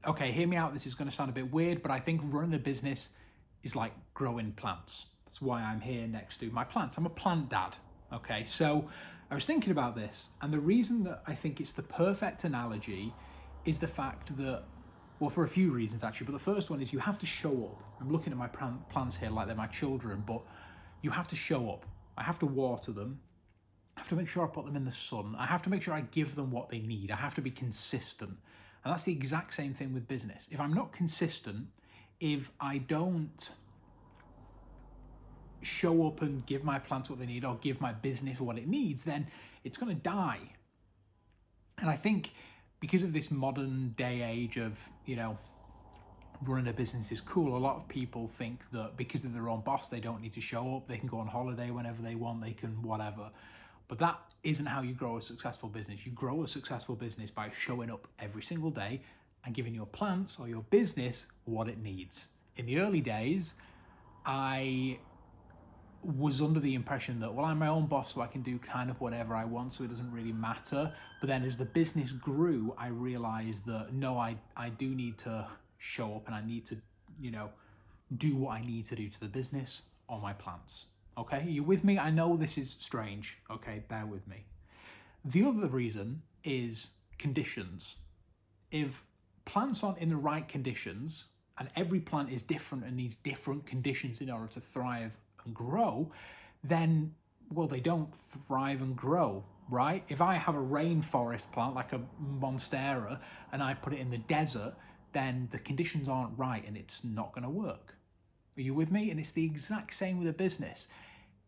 Okay, hear me out. This is going to sound a bit weird, but I think running a business is like growing plants. That's why I'm here next to my plants. I'm a plant dad. Okay, so I was thinking about this, and the reason that I think it's the perfect analogy is the fact that, well, for a few reasons actually, but the first one is you have to show up. I'm looking at my plants here like they're my children, but you have to show up. I have to water them. I have to make sure I put them in the sun. I have to make sure I give them what they need. I have to be consistent. And that's the exact same thing with business. If I'm not consistent, if I don't show up and give my plants what they need or give my business what it needs, then it's going to die. And I think because of this modern day age of, running a business is cool, a lot of people think that because they're their own boss, they don't need to show up. They can go on holiday whenever they want. They can whatever. But that isn't how you grow a successful business. You grow a successful business by showing up every single day and giving your plants or your business what it needs. In the early days, I was under the impression that, well, I'm my own boss, so I can do kind of whatever I want, so it doesn't really matter. But then as the business grew, I realized that, no, I do need to show up and I need to, do what I need to do to the business or my plants. Okay, are you with me? I know this is strange. Okay, bear with me. The other reason is conditions. If plants aren't in the right conditions, and every plant is different and needs different conditions in order to thrive and grow, then, well, they don't thrive and grow, right? If I have a rainforest plant like a monstera and I put it in the desert, then the conditions aren't right and it's not going to work. Are you with me? And it's the exact same with a business.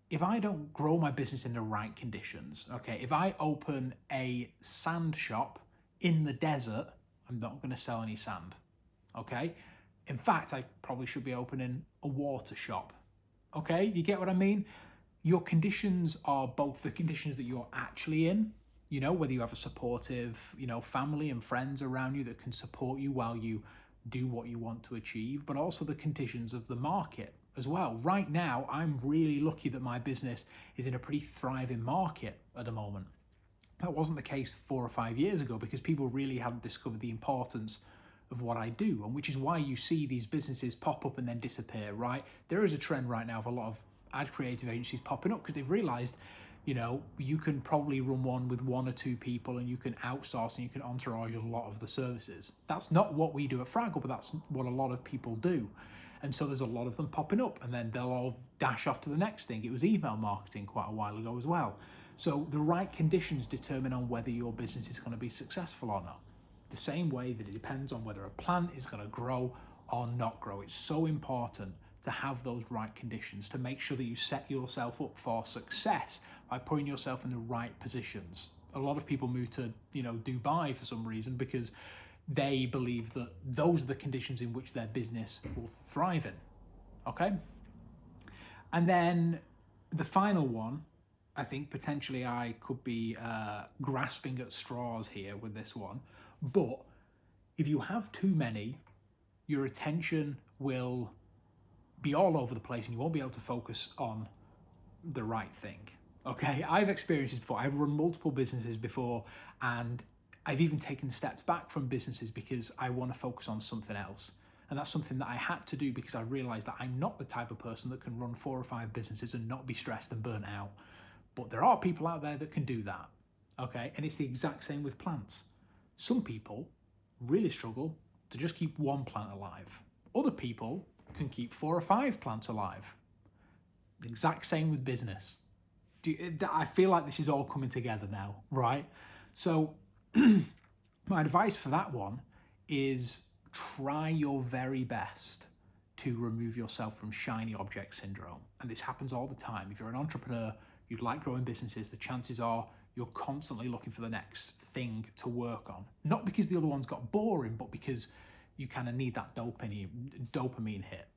If I don't grow my business in the right conditions, okay, if I open a sand shop in the desert, I'm not going to sell any sand, okay? In fact, I probably should be opening a water shop, okay? You get what I mean? Your conditions are both the conditions that you're actually in, whether you have a supportive, family and friends around you that can support you while you do what you want to achieve, but also the conditions of the market as well. Right now, I'm really lucky that my business is in a pretty thriving market at the moment. That wasn't the case 4 or 5 years ago because people really hadn't discovered the importance of what I do, and which is why you see these businesses pop up and then disappear, right? There is a trend right now of a lot of ad creative agencies popping up because they've realized, you can probably run one with 1 or 2 people and you can outsource and you can entourage a lot of the services. That's not what we do at Fraggle, but that's what a lot of people do. And so there's a lot of them popping up and then they'll all dash off to the next thing. It was email marketing quite a while ago as well. So the right conditions determine on whether your business is going to be successful or not. The same way that it depends on whether a plant is going to grow or not grow. It's so important to have those right conditions, to make sure that you set yourself up for success by putting yourself in the right positions. A lot of people move to, Dubai for some reason because they believe that those are the conditions in which their business will thrive in, okay? And then the final one, I think potentially I could be grasping at straws here with this one, but if you have too many, your attention will be all over the place and you won't be able to focus on the right thing. Okay, I've experienced this before. I've run multiple businesses before and I've even taken steps back from businesses because I want to focus on something else. And that's something that I had to do because I realized that I'm not the type of person that can run 4 or 5 businesses and not be stressed and burnt out. But there are people out there that can do that. Okay, and it's the exact same with plants. Some people really struggle to just keep 1 plant alive. Other people can keep 4 or 5 plants alive. The exact same with business. I feel like this is all coming together now, right? So my advice for that one is try your very best to remove yourself from shiny object syndrome. And this happens all the time. If you're an entrepreneur, you'd like growing businesses, the chances are you're constantly looking for the next thing to work on. Not because the other one's got boring, but because you kind of need that dopamine hit.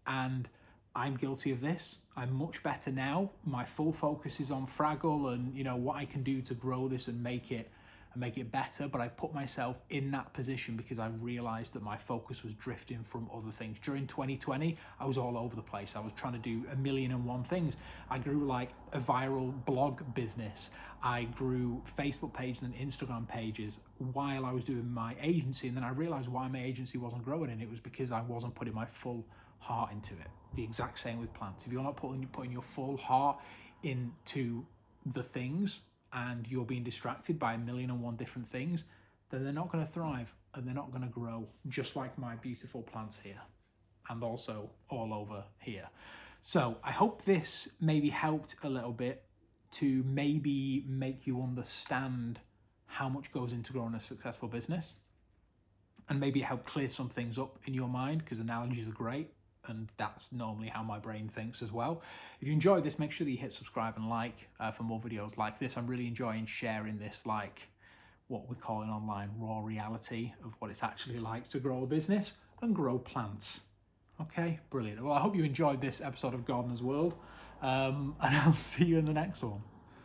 And I'm guilty of this. I'm much better now. My full focus is on Fraggle and what I can do to grow this and make it and make it better, but I put myself in that position because I realized that my focus was drifting from other things. During 2020, I was all over the place. I was trying to do 1,000,001 things. I grew like a viral blog business. I grew Facebook pages and Instagram pages while I was doing my agency, and then I realized why my agency wasn't growing, and it was because I wasn't putting my full heart into it. The exact same with plants. If you're not putting your full heart into the things, and you're being distracted by 1,000,001 different things, then they're not going to thrive and they're not going to grow, just like my beautiful plants here and also all over here. So I hope this maybe helped a little bit to maybe make you understand how much goes into growing a successful business, and maybe help clear some things up in your mind, because analogies are great. And that's normally how my brain thinks as well. If you enjoyed this, make sure that you hit subscribe and like for more videos like this. I'm really enjoying sharing this, like what we're calling online raw reality of what it's actually like to grow a business and grow plants. Okay, brilliant. Well, I hope you enjoyed this episode of Gardener's World, and I'll see you in the next one.